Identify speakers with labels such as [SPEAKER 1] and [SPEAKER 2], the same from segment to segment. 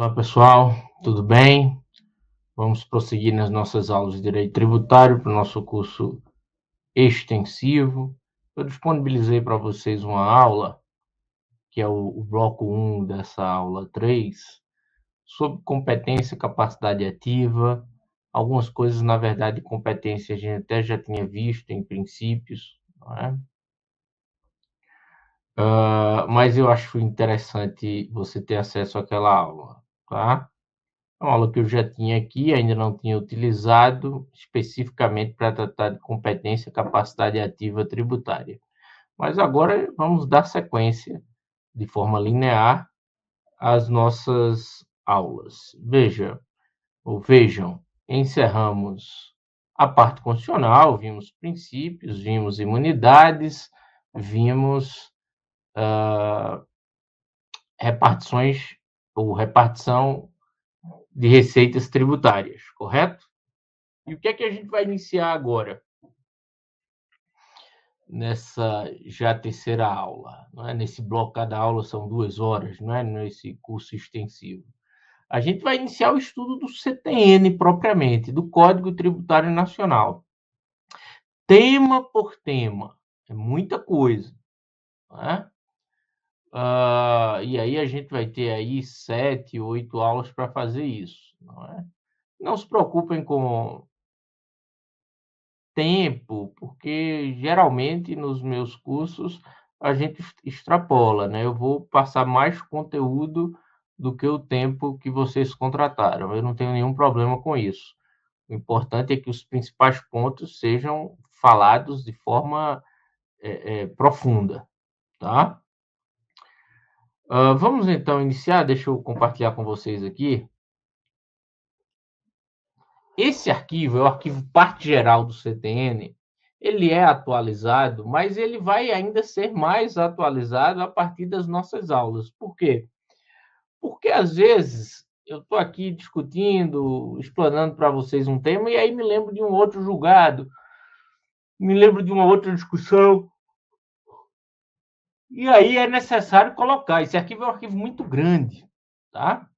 [SPEAKER 1] Olá, pessoal, tudo bem? Vamos prosseguir nas nossas aulas de Direito Tributário para o nosso curso extensivo. Eu disponibilizei para vocês uma aula, que é o bloco 1 dessa aula 3, sobre competência e capacidade ativa. Algumas coisas, na verdade, de competência a gente até já tinha visto em princípios, não é? Mas eu acho interessante você ter acesso àquela aula, tá? É uma aula que eu já tinha aqui, ainda não tinha utilizado especificamente para tratar de competência e capacidade ativa tributária. Mas agora vamos dar sequência de forma linear às nossas aulas. Vejam, encerramos a parte constitucional, vimos princípios, vimos imunidades, vimos repartições ou repartição de receitas tributárias, correto? E o que é que a gente vai iniciar agora? Nessa já terceira aula, não é? Nesse bloco, cada aula são 2 horas, não é? Nesse curso extensivo. A gente vai iniciar o estudo do CTN propriamente, do Código Tributário Nacional. Tema por tema, é muita coisa, não é? E aí a gente vai ter aí 7, 8 aulas para fazer isso, não é? Não se preocupem com tempo, porque geralmente nos meus cursos a gente extrapola, né? Eu vou passar mais conteúdo do que o tempo que vocês contrataram. Eu não tenho nenhum problema com isso. O importante é que os principais pontos sejam falados de forma profunda, tá? Vamos então iniciar. Deixa eu compartilhar com vocês aqui. Esse arquivo é o arquivo parte geral do CTN. Ele é atualizado, mas ele vai ainda ser mais atualizado a partir das nossas aulas. Por quê? Porque às vezes eu estou aqui discutindo, explanando para vocês um tema e aí me lembro de um outro julgado, me lembro de uma outra discussão, e aí é necessário colocar. Esse arquivo é um arquivo muito grande, tá?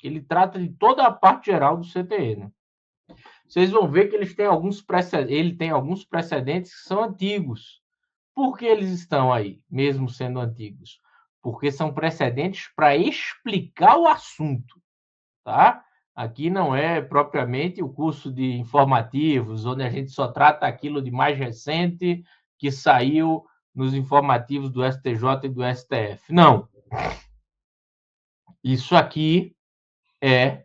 [SPEAKER 1] Ele trata de toda a parte geral do CTN. Vocês vão ver que ele tem alguns precedentes que são antigos. Por que eles estão aí, mesmo sendo antigos? Porque são precedentes para explicar o assunto, tá? Aqui não é propriamente o curso de informativos, onde a gente só trata aquilo de mais recente que saiu nos informativos do STJ e do STF. Não. Isso aqui é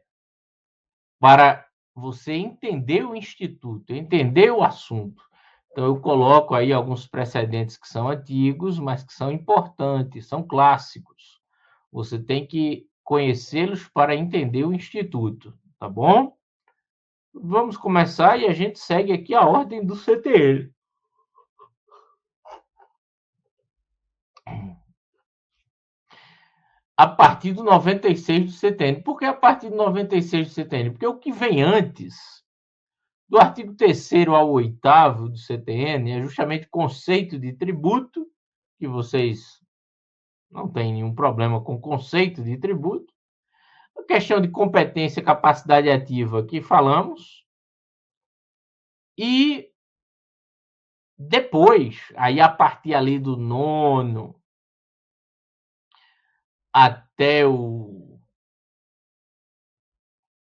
[SPEAKER 1] para você entender o instituto, entender o assunto. Então, eu coloco aí alguns precedentes que são antigos, mas que são importantes, são clássicos. Você tem que conhecê-los para entender o instituto, tá bom? Vamos começar e a gente segue aqui a ordem do CTN. A partir do 96 do CTN. Por que a partir do 96 do CTN? Porque o que vem antes, do artigo 3º ao 8º do CTN, é justamente o conceito de tributo, que vocês não têm nenhum problema com o conceito de tributo. A questão de competência e capacidade ativa que falamos. E depois, aí a partir ali do 9º até o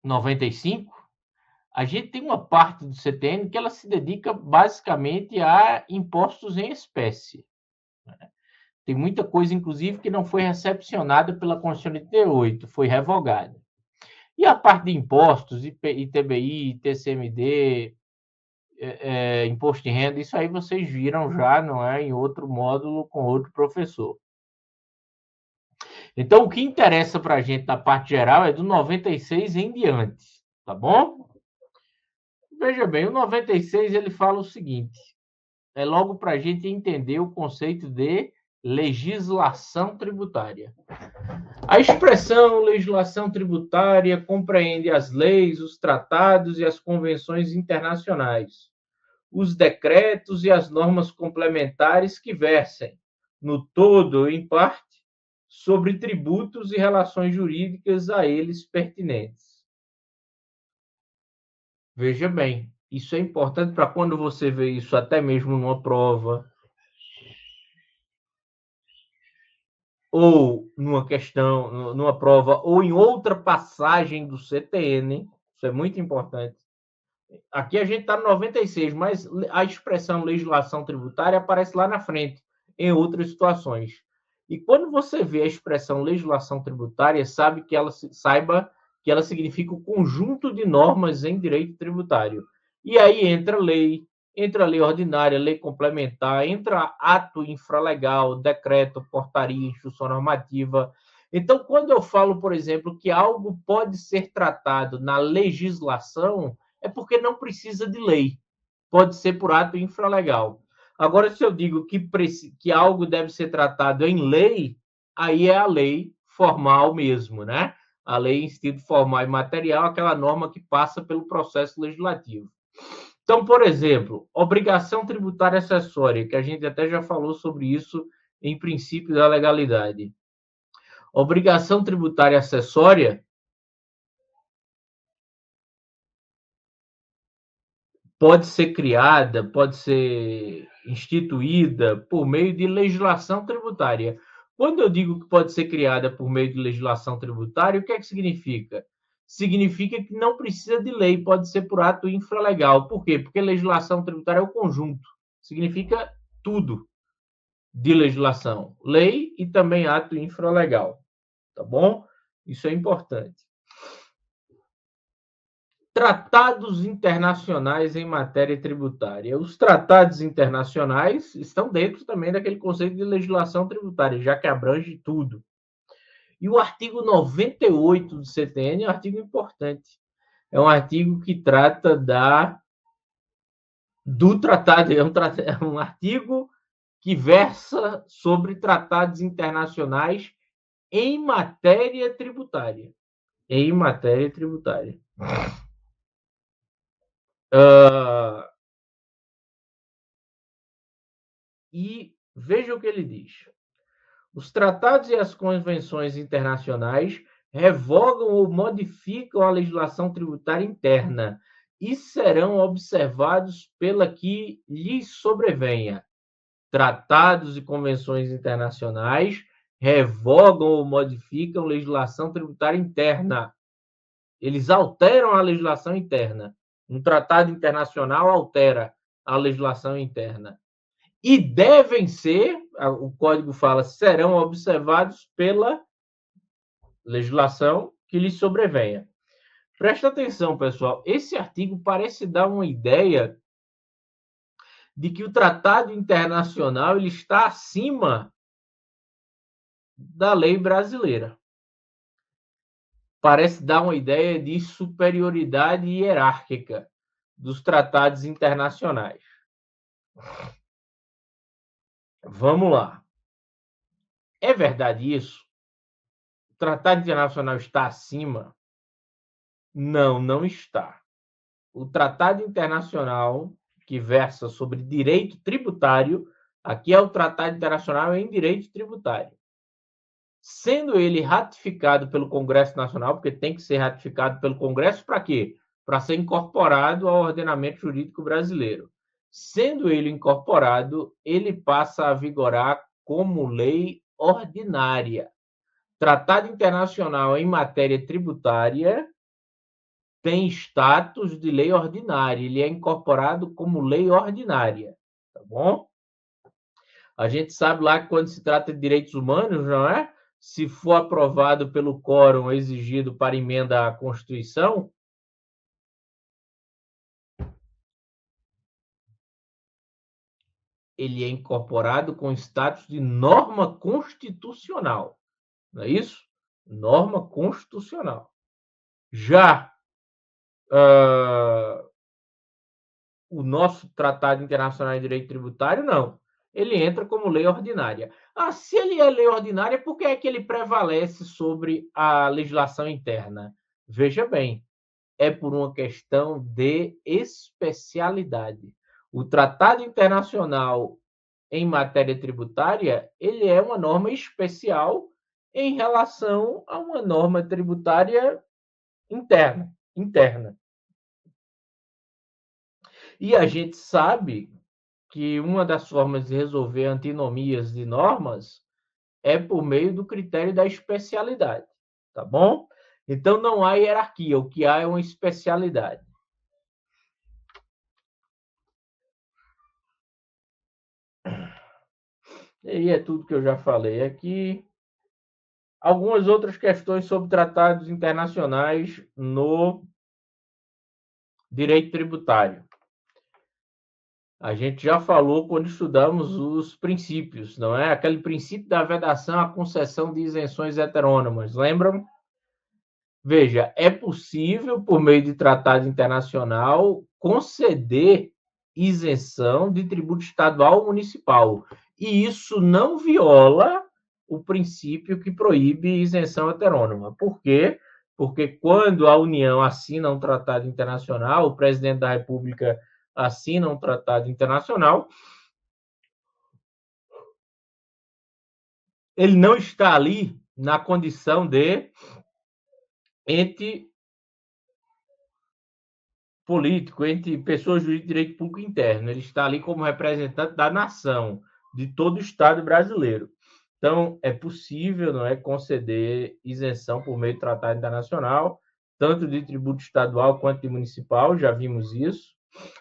[SPEAKER 1] 95, a gente tem uma parte do CTN que ela se dedica basicamente a impostos em espécie. Tem muita coisa, inclusive, que não foi recepcionada pela Constituição de 88, foi revogada. E a parte de impostos, ITBI, TCMD, imposto de renda, isso aí vocês viram já, não é? Em outro módulo com outro professor. Então, o que interessa para a gente na parte geral é do 96 em diante, tá bom? Veja bem, o 96 ele fala o seguinte, é logo para a gente entender o conceito de legislação tributária. A expressão legislação tributária compreende as leis, os tratados e as convenções internacionais, os decretos e as normas complementares que versem, no todo ou em parte, sobre tributos e relações jurídicas a eles pertinentes. Veja bem, isso é importante para quando você vê isso até mesmo numa prova ou numa questão, numa prova ou em outra passagem do CTN, isso é muito importante. Aqui a gente está no 96, mas a expressão legislação tributária aparece lá na frente, em outras situações. E quando você vê a expressão legislação tributária, saiba que ela significa o conjunto de normas em direito tributário. E aí entra lei ordinária, lei complementar, entra ato infralegal, decreto, portaria, instrução normativa. Então, quando eu falo, por exemplo, que algo pode ser tratado na legislação, é porque não precisa de lei. Pode ser por ato infralegal. Agora, se eu digo que algo deve ser tratado em lei, aí é a lei formal mesmo, né? A lei em sentido formal e material, aquela norma que passa pelo processo legislativo. Então, por exemplo, obrigação tributária acessória, que a gente até já falou sobre isso em princípio da legalidade. Obrigação tributária acessória pode ser criada, pode ser instituída por meio de legislação tributária. Quando eu digo que pode ser criada por meio de legislação tributária, o que é que significa? Significa que não precisa de lei, pode ser por ato infralegal. Por quê? Porque legislação tributária é o conjunto, significa tudo de legislação, lei e também ato infralegal, tá bom? Isso é importante. Tratados internacionais em matéria tributária. Os tratados internacionais estão dentro também daquele conceito de legislação tributária, já que abrange tudo. E o artigo 98 do CTN é um artigo importante. É um artigo que trata do tratado, é um artigo que versa sobre tratados internacionais em matéria tributária. Em matéria tributária. E veja o que ele diz. Os tratados e as convenções internacionais revogam ou modificam a legislação tributária interna e serão observados pela que lhes sobrevenha. Tratados e convenções internacionais revogam ou modificam a legislação tributária interna. Eles alteram a legislação interna. Um tratado internacional altera a legislação interna. E devem ser, o código fala, serão observados pela legislação que lhes sobrevenha. Presta atenção, pessoal, esse artigo parece dar uma ideia de que o tratado internacional ele está acima da lei brasileira. Parece dar uma ideia de superioridade hierárquica dos tratados internacionais. Vamos lá. É verdade isso? O tratado internacional está acima? Não, não está. O tratado internacional que versa sobre direito tributário, aqui é o tratado internacional em direito tributário. Sendo ele ratificado pelo Congresso Nacional, porque tem que ser ratificado pelo Congresso para quê? Para ser incorporado ao ordenamento jurídico brasileiro. Sendo ele incorporado, ele passa a vigorar como lei ordinária. Tratado internacional em matéria tributária tem status de lei ordinária, ele é incorporado como lei ordinária, tá bom? A gente sabe lá que quando se trata de direitos humanos, não é? Se for aprovado pelo quórum exigido para emenda à Constituição, ele é incorporado com status de norma constitucional, não é isso? Norma constitucional. Já o nosso Tratado Internacional de Direito Tributário, não. Ele entra como lei ordinária. Ah, se ele é lei ordinária, por que é que ele prevalece sobre a legislação interna? Veja bem, é por uma questão de especialidade. O Tratado Internacional em matéria tributária, ele é uma norma especial em relação a uma norma tributária interna. E a gente sabe que uma das formas de resolver antinomias de normas é por meio do critério da especialidade, tá bom? Então não há hierarquia, o que há é uma especialidade. E é tudo que eu já falei aqui. Algumas outras questões sobre tratados internacionais no direito tributário. A gente já falou quando estudamos os princípios, não é? Aquele princípio da vedação à concessão de isenções heterônomas, lembram? Veja, é possível, por meio de tratado internacional, conceder isenção de tributo estadual ou municipal. E isso não viola o princípio que proíbe isenção heterônoma. Por quê? Porque quando a União assina um tratado internacional, o presidente da República assina um tratado internacional, ele não está ali na condição de ente político, entre pessoas de direito público interno. Ele está ali como representante da nação, de todo o Estado brasileiro. Então, é possível, não é, conceder isenção por meio de tratado internacional, tanto de tributo estadual quanto de municipal, já vimos isso.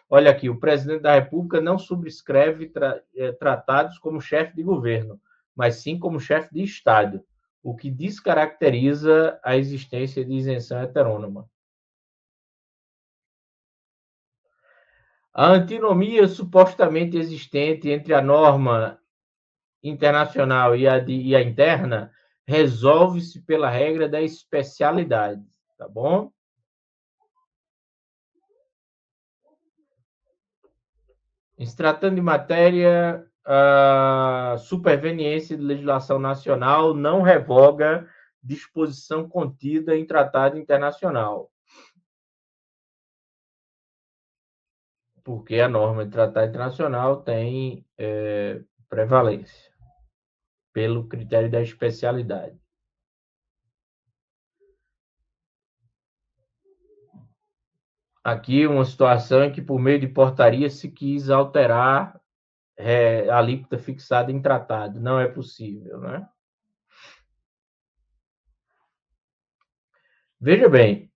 [SPEAKER 1] Olha aqui, o presidente da República não subscreve tratados como chefe de governo, mas sim como chefe de Estado, o que descaracteriza a existência de isenção heterônoma. A antinomia supostamente existente entre a norma internacional e a interna resolve-se pela regra da especialidade, tá bom? Em se tratando de matéria, a superveniência de legislação nacional não revoga disposição contida em tratado internacional, porque a norma de tratado internacional tem prevalência pelo critério da especialidade. Aqui uma situação em que, por meio de portaria, se quis alterar a alíquota fixada em tratado. Não é possível, né? Veja bem,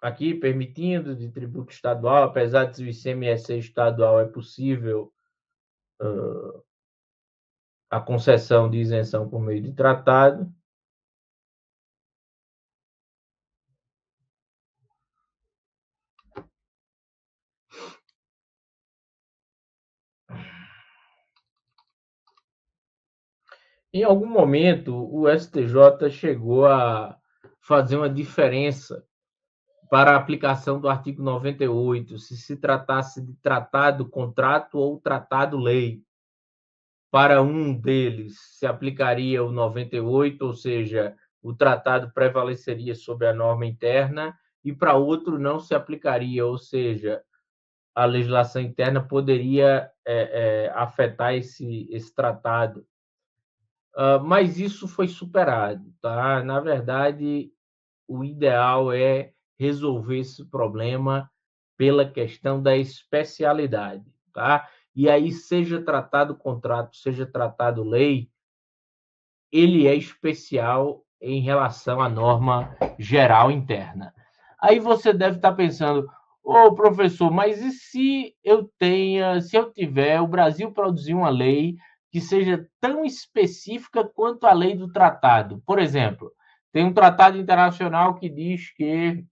[SPEAKER 1] aqui permitindo de tributo estadual, apesar de o ICMS estadual, é possível a concessão de isenção por meio de tratado. Em algum momento, o STJ chegou a fazer uma diferença para a aplicação do artigo 98, se tratasse de tratado, contrato ou tratado-lei. Para um deles, se aplicaria o 98, ou seja, o tratado prevaleceria sobre a norma interna, e para outro não se aplicaria, ou seja, a legislação interna poderia afetar esse tratado. Mas isso foi superado, tá? Na verdade, o ideal é resolver esse problema pela questão da especialidade, tá? E aí, seja tratado contrato, seja tratado lei, ele é especial em relação à norma geral interna. Aí você deve estar pensando, ô professor, mas e se eu tiver, o Brasil produzir uma lei que seja tão específica quanto a lei do tratado? Por exemplo, tem um tratado internacional que diz que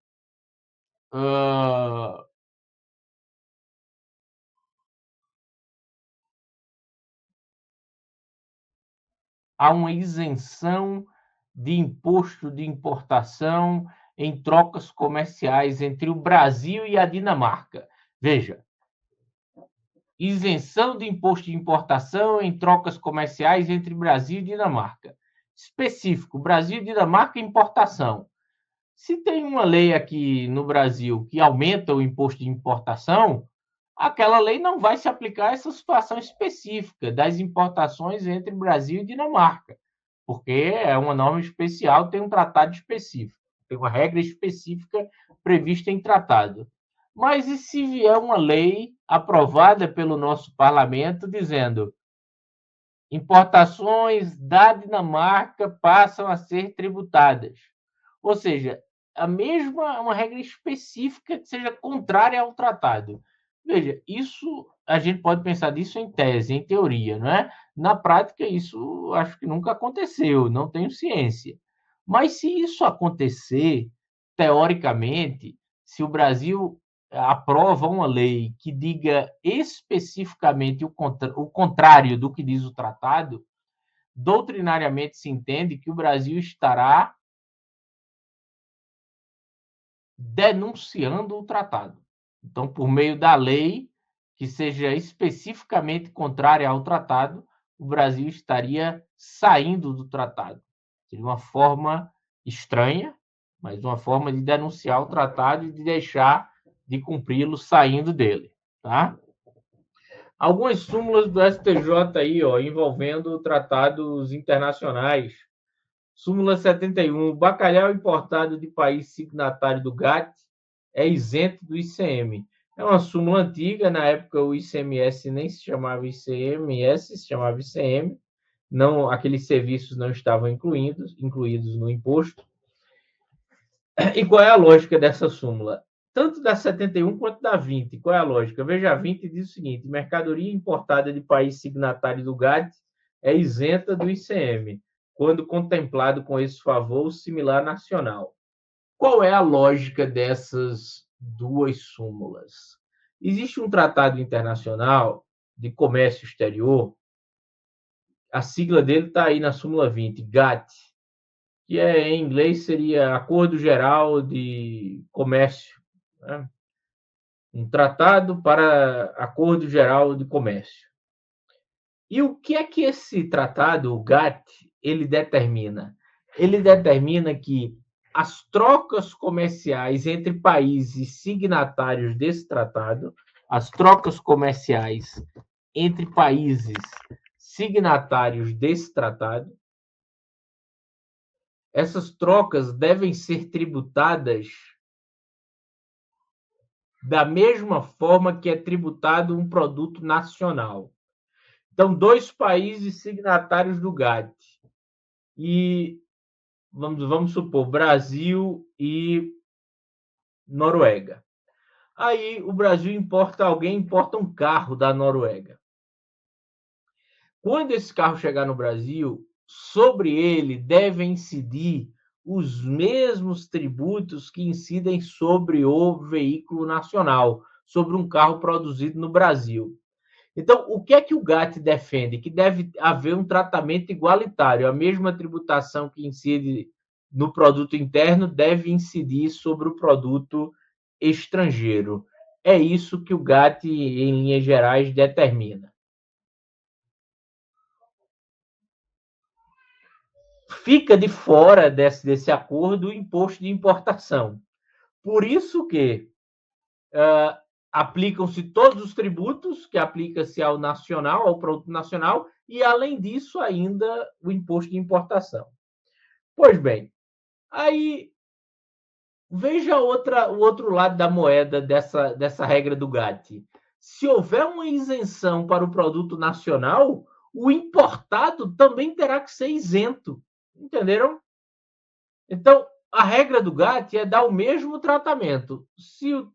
[SPEAKER 1] há uma isenção de imposto de importação em trocas comerciais entre o Brasil e a Dinamarca. Veja, isenção de imposto de importação em trocas comerciais entre Brasil e Dinamarca. Específico, Brasil e Dinamarca, importação. Se tem uma lei aqui no Brasil que aumenta o imposto de importação, aquela lei não vai se aplicar a essa situação específica das importações entre Brasil e Dinamarca. porque é uma norma especial, tem um tratado específico, tem uma regra específica prevista em tratado. Mas e se vier uma lei aprovada pelo nosso parlamento dizendo importações da Dinamarca passam a ser tributadas? Ou seja, a mesma, uma regra específica que seja contrária ao tratado. Veja, isso a gente pode pensar disso em tese, em teoria, não é? Na prática, isso acho que nunca aconteceu, não tenho ciência. Mas se isso acontecer, teoricamente, se o Brasil aprova uma lei que diga especificamente o contrário do que diz o tratado, doutrinariamente se entende que o Brasil estará denunciando o tratado. Então, por meio da lei que seja especificamente contrária ao tratado, o Brasil estaria saindo do tratado. Seria uma forma estranha, mas uma forma de denunciar o tratado e de deixar de cumpri-lo saindo dele, tá? Algumas súmulas do STJ aí, ó, envolvendo tratados internacionais. Súmula 71. O bacalhau importado de país signatário do GATT é isento do ICM. É uma súmula antiga, na época o ICMS nem se chamava ICMS, se chamava ICM. Não, aqueles serviços não estavam incluídos no imposto. E qual é a lógica dessa súmula? Tanto da 71 quanto da 20. Qual é a lógica? Veja, a 20 diz o seguinte: mercadoria importada de país signatário do GATT é isenta do ICM, quando contemplado com esse favor similar nacional. Qual é a lógica dessas duas súmulas? Existe um tratado internacional de comércio exterior, a sigla dele está aí na súmula 20, GATT, que em inglês seria Acordo Geral de Comércio, né? Um tratado para Acordo Geral de Comércio. E o que é que esse tratado, o GATT, ele determina? Ele determina que as trocas comerciais entre países signatários desse tratado, as trocas comerciais entre países signatários desse tratado, essas trocas devem ser tributadas da mesma forma que é tributado um produto nacional. Então, dois países signatários do GATT, e vamos supor, Brasil e Noruega. Aí o Brasil alguém importa um carro da Noruega. Quando esse carro chegar no Brasil, sobre ele devem incidir os mesmos tributos que incidem sobre o veículo nacional, sobre um carro produzido no Brasil. Então, o que é que o GATT defende? Que deve haver um tratamento igualitário. A mesma tributação que incide no produto interno deve incidir sobre o produto estrangeiro. É isso que o GATT, em linhas gerais, determina. Fica de fora desse acordo o imposto de importação. Por isso que aplicam-se todos os tributos que aplica-se ao nacional, ao produto nacional, e, além disso, ainda o imposto de importação. Pois bem, aí veja o outro lado da moeda dessa regra do GATT. Se houver uma isenção para o produto nacional, o importado também terá que ser isento. Entenderam? Então, a regra do GATT é dar o mesmo tratamento. Se o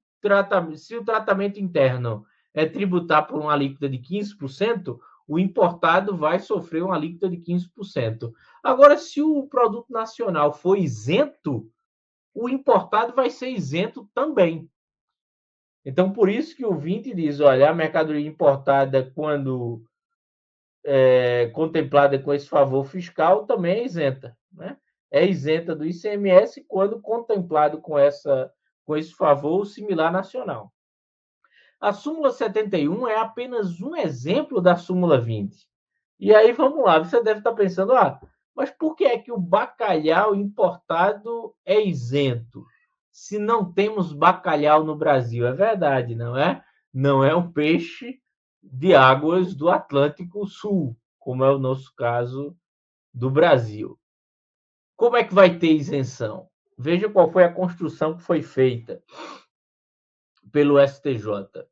[SPEAKER 1] tratamento interno é tributar por uma alíquota de 15%, o importado vai sofrer uma alíquota de 15%. Agora, se o produto nacional for isento, o importado vai ser isento também. Então, por isso que o 20 diz, olha, a mercadoria importada, quando contemplada com esse favor fiscal, também é isenta, né? É isenta do ICMS quando contemplado com esse favor similar nacional. A súmula 71 é apenas um exemplo da súmula 20. E aí, vamos lá, você deve estar pensando, mas por que é que o bacalhau importado é isento? Se não temos bacalhau no Brasil, é verdade, não é? Não é um peixe de águas do Atlântico Sul, como é o nosso caso do Brasil. Como é que vai ter isenção? Veja qual foi a construção que foi feita pelo STJ.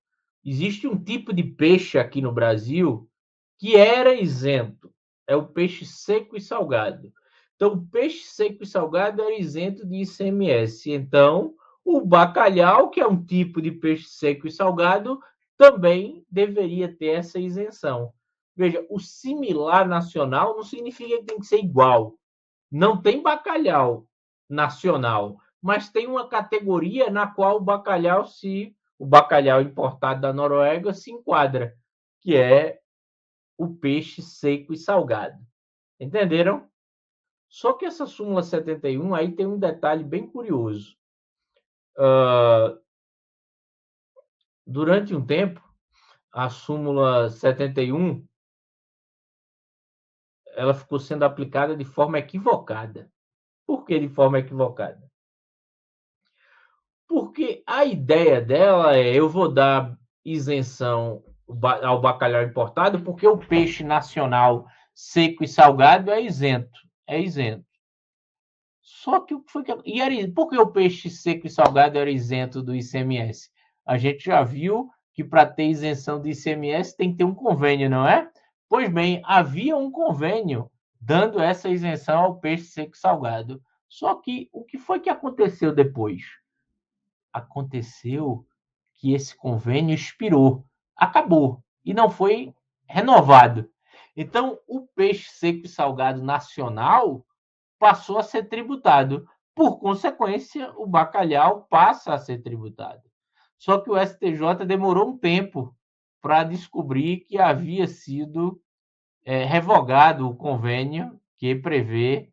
[SPEAKER 1] Existe um tipo de peixe aqui no Brasil que era isento, é o peixe seco e salgado. Então, o peixe seco e salgado era isento de ICMS. Então, o bacalhau, que é um tipo de peixe seco e salgado, também deveria ter essa isenção. Veja, o similar nacional não significa que tem que ser igual. Não tem bacalhau nacional, mas tem uma categoria na qual o bacalhau importado da Noruega se enquadra, que é o peixe seco e salgado. Entenderam? Só que essa súmula 71 aí tem um detalhe bem curioso. Durante um tempo, a súmula 71 ela ficou sendo aplicada de forma equivocada. Por que de forma equivocada? Porque a ideia dela é eu vou dar isenção ao bacalhau importado porque o peixe nacional seco e salgado é isento. É isento. Só que o que foi que. E era, por que o peixe seco e salgado era isento do ICMS? A gente já viu que para ter isenção do ICMS tem que ter um convênio, não é? Pois bem, havia um convênio dando essa isenção ao peixe seco e salgado. Só que o que foi que aconteceu depois? Aconteceu que esse convênio expirou, acabou e não foi renovado. Então, o peixe seco e salgado nacional passou a ser tributado. Por consequência, o bacalhau passa a ser tributado. Só que o STJ demorou um tempo para descobrir que havia sido revogado o convênio que prevê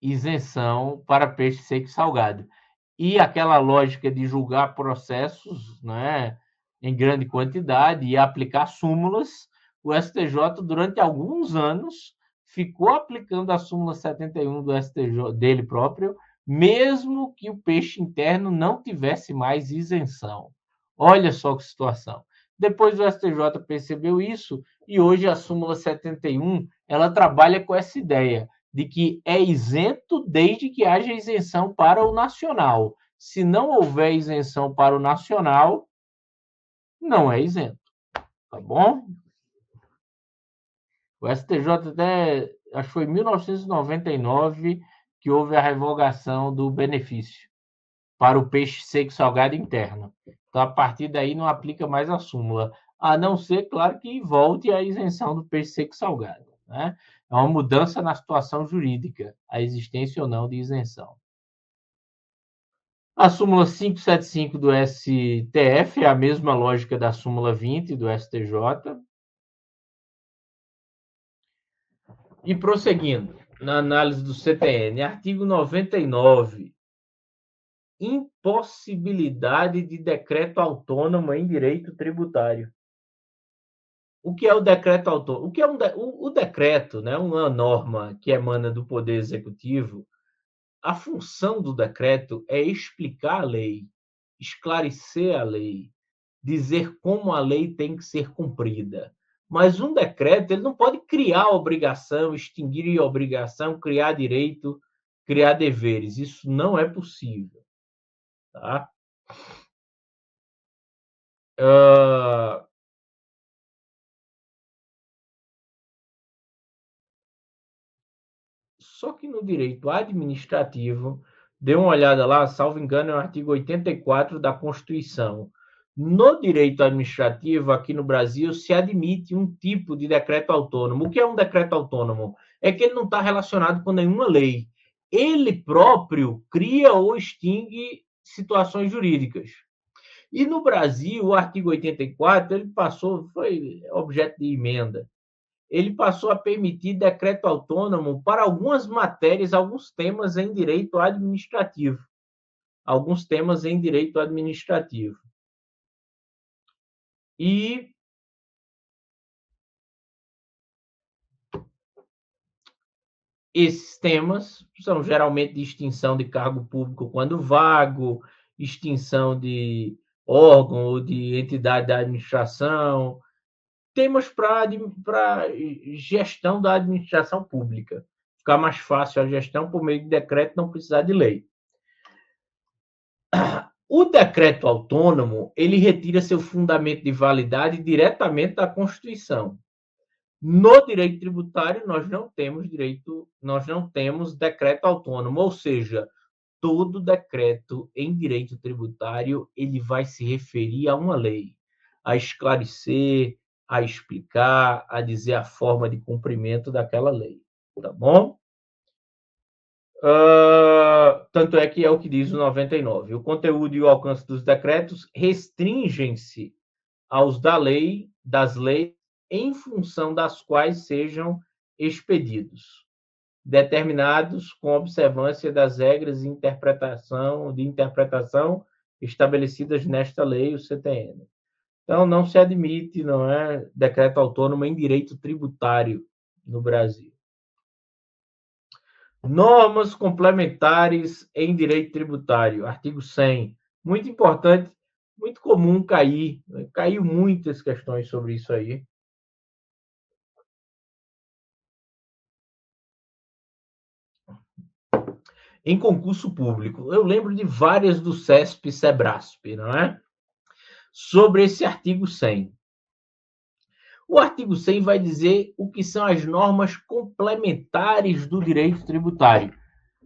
[SPEAKER 1] isenção para peixe seco e salgado. E aquela lógica de julgar processos, né, em grande quantidade e aplicar súmulas, o STJ, durante alguns anos, ficou aplicando a súmula 71 do STJ dele próprio, mesmo que o peixe interno não tivesse mais isenção. Olha só que situação. Depois o STJ percebeu isso e hoje a súmula 71 ela trabalha com essa ideia de que é isento desde que haja isenção para o nacional. Se não houver isenção para o nacional, não é isento. Tá bom? O STJ até, acho que foi em 1999 que houve a revogação do benefício para o peixe seco salgado interno. Então, a partir daí, não aplica mais a súmula, a não ser, claro, que volte a isenção do peixe seco salgado. Né? É uma mudança na situação jurídica, a existência ou não de isenção. A súmula 575 do STF é a mesma lógica da súmula 20 do STJ. E prosseguindo, na análise do CTN, artigo 99, impossibilidade de decreto autônomo em direito tributário. O que é o decreto autônomo? O que é o decreto, né, uma norma que emana do Poder Executivo. A função do decreto é explicar a lei, esclarecer a lei, dizer como a lei tem que ser cumprida. Mas um decreto ele não pode criar obrigação, extinguir obrigação, criar direito, criar deveres. Isso não é possível. Tá? Só que no direito administrativo, dê uma olhada lá, salvo engano, é o artigo 84 da Constituição. No direito administrativo, aqui no Brasil, se admite um tipo de decreto autônomo. O que é um decreto autônomo? É que ele não está relacionado com nenhuma lei. Ele próprio cria ou extingue situações jurídicas. E no Brasil, o artigo 84, ele passou, foi objeto de emenda, ele passou a permitir decreto autônomo para algumas matérias, alguns temas em direito administrativo. Alguns temas em direito administrativo. E esses temas são geralmente de extinção de cargo público quando vago, extinção de órgão ou de entidade da administração, temas para gestão da administração pública. Ficar mais fácil a gestão por meio de decreto, não precisar de lei. O decreto autônomo, ele retira seu fundamento de validade diretamente da Constituição. No direito tributário, nós não temos decreto autônomo, ou seja, todo decreto em direito tributário, ele vai se referir a uma lei, a esclarecer, a explicar, a dizer a forma de cumprimento daquela lei, tá bom? Tanto é que é o que diz o 99. O conteúdo e o alcance dos decretos restringem-se aos das leis em função das quais sejam expedidos, determinados com observância das regras de interpretação estabelecidas nesta lei, o CTN. Então, não se admite, não é, decreto autônomo em direito tributário no Brasil. Normas complementares em direito tributário, artigo 100. Muito importante, muito comum cair. Caiu muitas questões sobre isso aí. Em concurso público. Eu lembro de várias do CESP e SEBRASP, não é? Sobre esse artigo 100. O artigo 100 vai dizer o que são as normas complementares do direito tributário.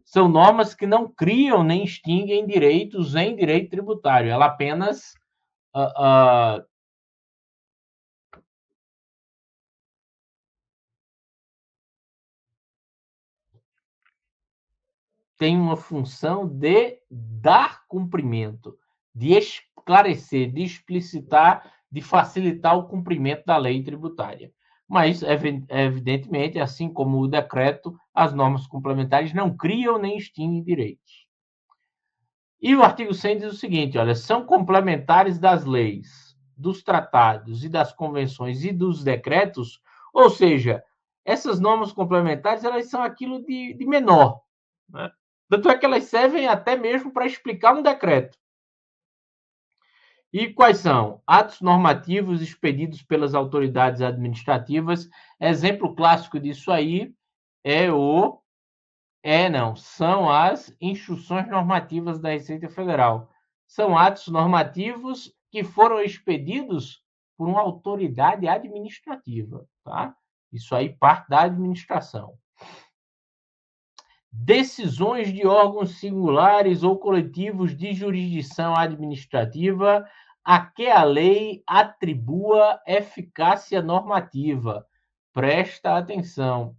[SPEAKER 1] São normas que não criam nem extinguem direitos em direito tributário. Ela apenas tem uma função de dar cumprimento, de esclarecer, de explicitar, de facilitar o cumprimento da lei tributária. Mas, evidentemente, assim como o decreto, as normas complementares não criam nem extinguem direitos. E o artigo 100 diz o seguinte, olha, são complementares das leis, dos tratados e das convenções e dos decretos, ou seja, essas normas complementares, elas são aquilo de menor, né? Tanto é que elas servem até mesmo para explicar um decreto. E quais são? Atos normativos expedidos pelas autoridades administrativas. Exemplo clássico disso aí são as instruções normativas da Receita Federal. São atos normativos que foram expedidos por uma autoridade administrativa, tá? Isso aí parte da administração. Decisões de órgãos singulares ou coletivos de jurisdição administrativa a que a lei atribua eficácia normativa. Presta atenção.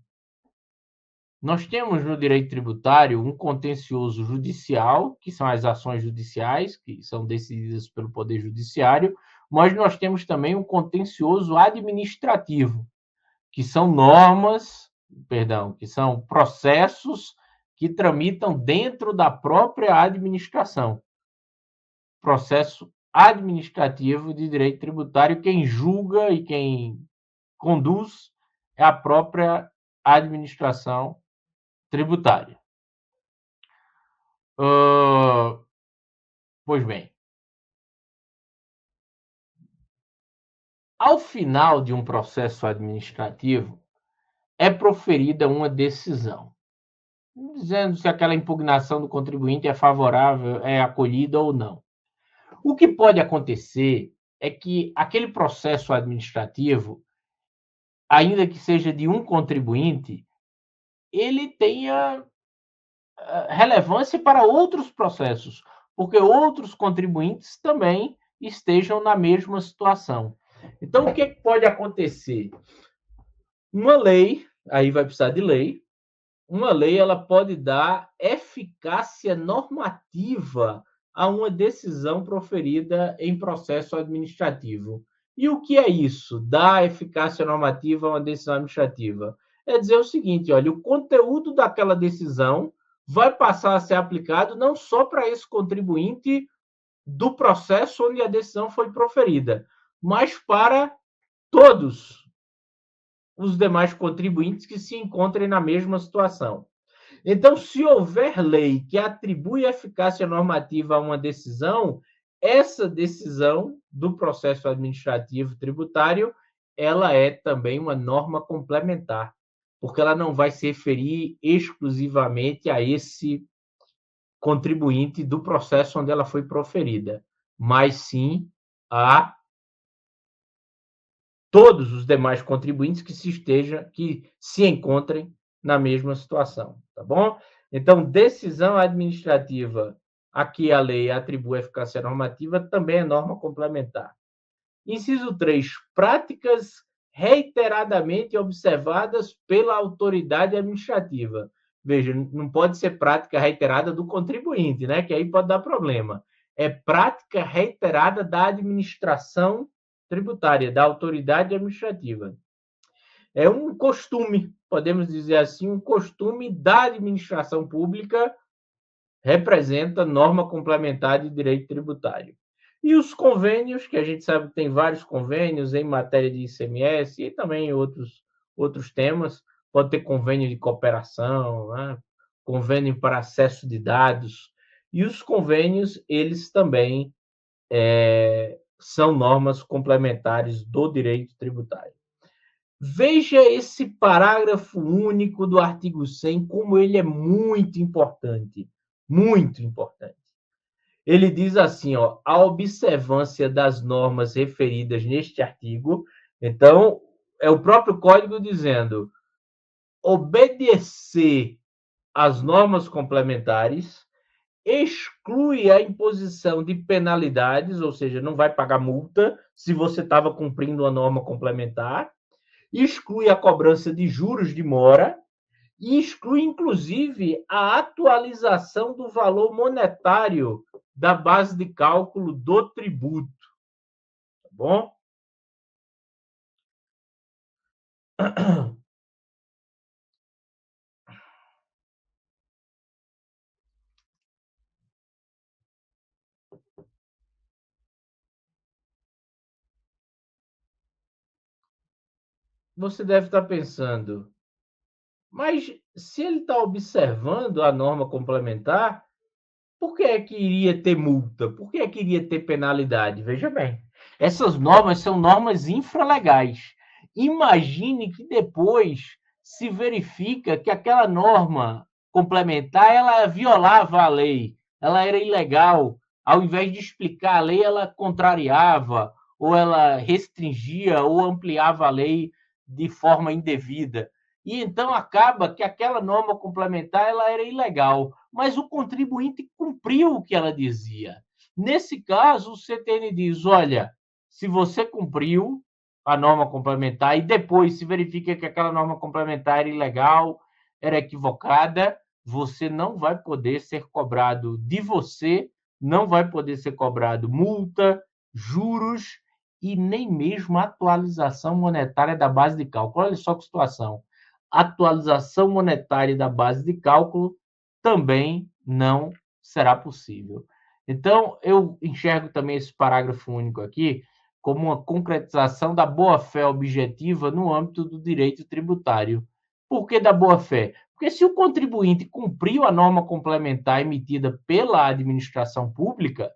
[SPEAKER 1] Nós temos no direito tributário um contencioso judicial, que são as ações judiciais, que são decididas pelo Poder Judiciário, mas nós temos também um contencioso administrativo, que são que são processos que tramitam dentro da própria administração. Processo administrativo de direito tributário, quem julga e quem conduz é a própria administração tributária. Pois bem, ao final de um processo administrativo, é proferida uma decisão, dizendo se aquela impugnação do contribuinte é favorável, é acolhida ou não. O que pode acontecer é que aquele processo administrativo, ainda que seja de um contribuinte, ele tenha relevância para outros processos, porque outros contribuintes também estejam na mesma situação. Então, o que pode acontecer? Uma lei, aí vai precisar de lei, uma lei ela pode dar eficácia normativa a uma decisão proferida em processo administrativo. E o que é isso? Dar eficácia normativa a uma decisão administrativa? É dizer o seguinte, olha, o conteúdo daquela decisão vai passar a ser aplicado não só para esse contribuinte do processo onde a decisão foi proferida, mas para todos os demais contribuintes que se encontrem na mesma situação. Então, se houver lei que atribui eficácia normativa a uma decisão, essa decisão do processo administrativo tributário, ela é também uma norma complementar, porque ela não vai se referir exclusivamente a esse contribuinte do processo onde ela foi proferida, mas sim a todos os demais contribuintes que se encontrem na mesma situação, tá bom? Então, decisão administrativa a que a lei atribui eficácia normativa também é norma complementar. Inciso 3, práticas reiteradamente observadas pela autoridade administrativa. Veja, não pode ser prática reiterada do contribuinte, né? Que aí pode dar problema. É prática reiterada da administração tributária, da autoridade administrativa. É um costume, podemos dizer assim, um costume da administração pública representa norma complementar de direito tributário. E os convênios, que a gente sabe que tem vários convênios em matéria de ICMS e também em outros temas, pode ter convênio de cooperação, né? Convênio para acesso de dados, e os convênios, eles também são normas complementares do direito tributário. Veja esse parágrafo único do artigo 100, como ele é muito importante. Muito importante. Ele diz assim, ó, a observância das normas referidas neste artigo. Então, é o próprio código dizendo obedecer às normas complementares exclui a imposição de penalidades, ou seja, não vai pagar multa se você estava cumprindo uma norma complementar, exclui a cobrança de juros de mora e exclui, inclusive, a atualização do valor monetário da base de cálculo do tributo. Tá bom? Você deve estar pensando, mas se ele está observando a norma complementar, por que é que iria ter multa? Por que é que iria ter penalidade? Veja bem, essas normas são normas infralegais. Imagine que depois se verifica que aquela norma complementar ela violava a lei, ela era ilegal. Ao invés de explicar a lei, ela contrariava, ou ela restringia, ou ampliava a lei de forma indevida. E então acaba que aquela norma complementar ela era ilegal, mas o contribuinte cumpriu o que ela dizia. Nesse caso, o CTN diz, olha, se você cumpriu a norma complementar e depois se verifica que aquela norma complementar era ilegal, era equivocada, você não vai poder ser cobrado de você, não vai poder ser cobrado multa, juros e nem mesmo atualização monetária da base de cálculo. Olha só que situação. Atualização monetária da base de cálculo também não será possível. Então, eu enxergo também esse parágrafo único aqui como uma concretização da boa-fé objetiva no âmbito do direito tributário. Por que da boa-fé? Porque se o contribuinte cumpriu a norma complementar emitida pela administração pública,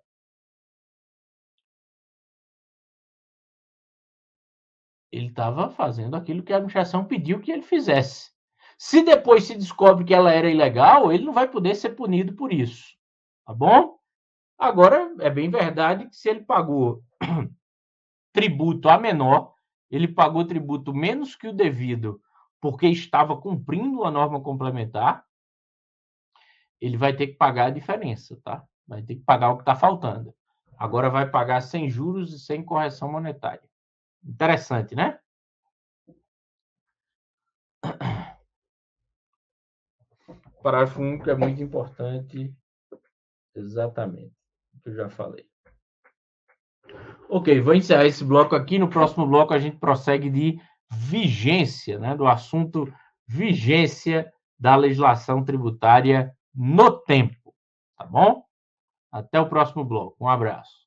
[SPEAKER 1] ele estava fazendo aquilo que a administração pediu que ele fizesse. Se depois se descobre que ela era ilegal, ele não vai poder ser punido por isso. Tá bom? Agora, é bem verdade que se ele pagou tributo a menor, ele pagou tributo menos que o devido porque estava cumprindo a norma complementar, ele vai ter que pagar a diferença, tá? Vai ter que pagar o que está faltando. Agora vai pagar sem juros e sem correção monetária. Interessante, né? O parágrafo único é muito importante. Exatamente. O que eu já falei. Ok, vou encerrar esse bloco aqui. No próximo bloco a gente prossegue de vigência, né? Do assunto vigência da legislação tributária no tempo. Tá bom? Até o próximo bloco. Um abraço.